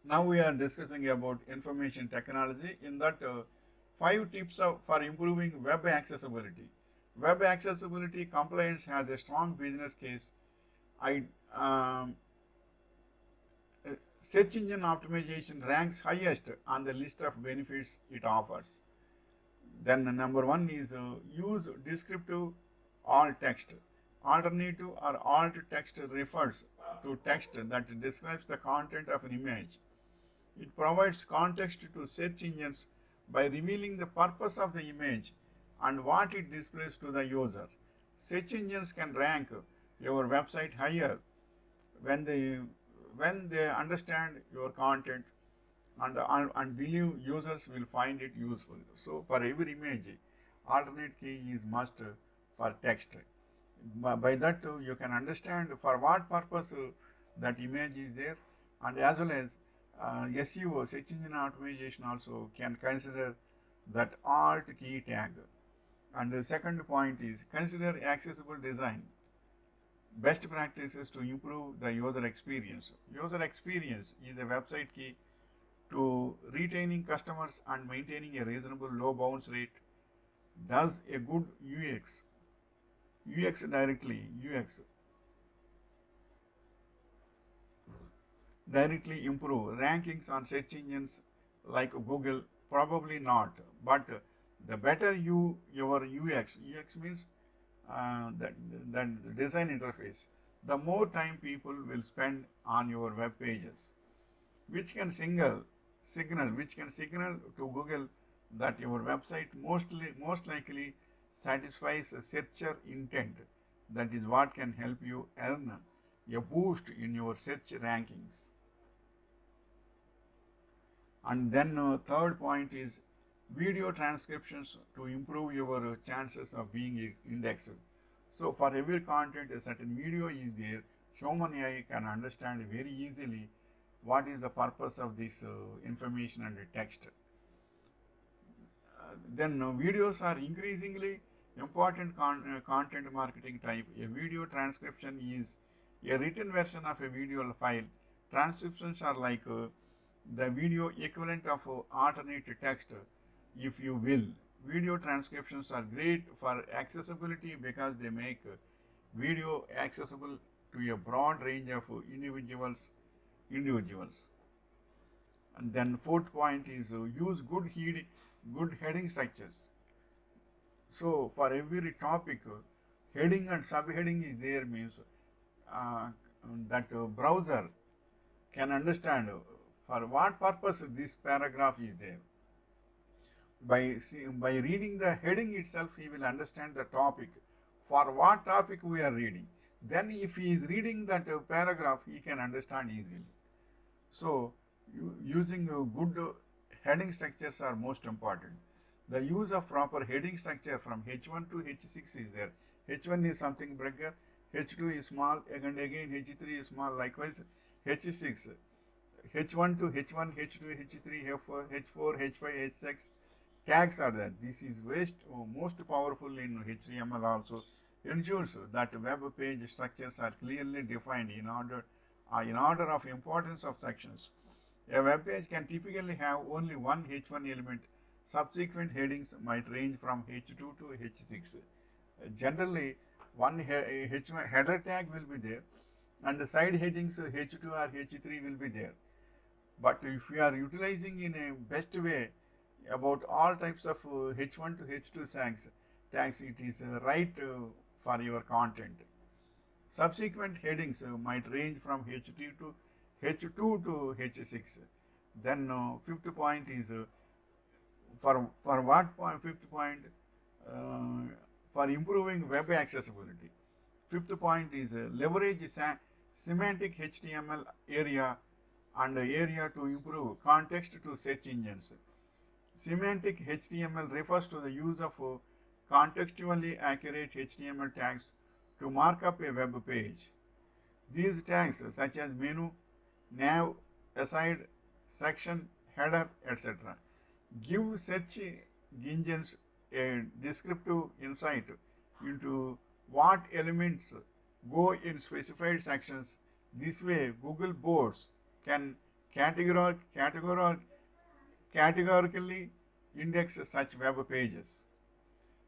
Now we are discussing about information technology. In that, 5 tips for improving web accessibility. Web accessibility compliance has a strong business case. I um, Search engine optimization ranks highest on the list of benefits it offers. Then number one is use descriptive alt text. Alternative or alt text refers to text that describes the content of an image. It provides context to search engines by revealing the purpose of the image and what it displays to the user. Search engines can rank your website higher when they understand your content and believe users will find it useful. So for every image, alternate key is must for text. By that you can understand for what purpose that image is there, and as well as SEO, search engine optimization, also can consider that alt key tag. And the second point is consider accessible design. Best practices to improve the user experience. User experience is a website key to retaining customers and maintaining a reasonable low bounce rate. Does a good UX directly improve rankings on search engines like Google? Probably not. But the better your UX means that the design interface, the more time people will spend on your web pages, which can signal to Google that your website most likely satisfies a searcher intent. That is what can help you earn a boost in your search rankings. And then third point is video transcriptions to improve your chances of being indexed. So for every content, a certain video is there. Human AI can understand very easily what is the purpose of this information and text. Then videos are increasingly important content marketing type. A video transcription is a written version of a video file. Transcriptions are like the video equivalent of alternate text, if you will. Video transcriptions are great for accessibility because they make video accessible to a broad range of individuals. And then fourth point is use good heading structures. So for every topic, heading and subheading is there, means uh, that browser can understand for what purpose this paragraph is there. By reading the heading itself, he will understand the topic, for what topic we are reading. Then if he is reading that paragraph, he can understand easily. So using good heading structures are most important. The use of proper heading structure from H1 to H6 is there. H1 is something bigger, H2 is small, and again H3 is small. Likewise, H6, H1 to H1, H2, H3, H4, H4, H5, H6 tags are there. This is most powerful in HTML also. Ensures that web page structures are clearly defined in order of importance of sections. A web page can typically have only one H1 element. Subsequent headings might range from H2 to H6. Generally, one header tag will be there, and the side headings H2 or H3 will be there. But if you are utilizing in a best way about all types of H1 to H2 tags, it is right for your content. Subsequent headings might range from H2 to H6. Then fifth point is for what point? Fifth point uh, for improving web accessibility. Fifth point is leverage semantic HTML area and area to improve context to search engines. Semantic HTML refers to the use of contextually accurate HTML tags to mark up a web page. These tags, such as menu, nav, aside, section, header, etc., give search engines a descriptive insight into what elements go in specified sections. This way, Google bots can categorically index such web pages.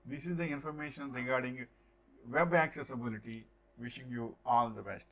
This is the information regarding web accessibility. Wishing you all the best.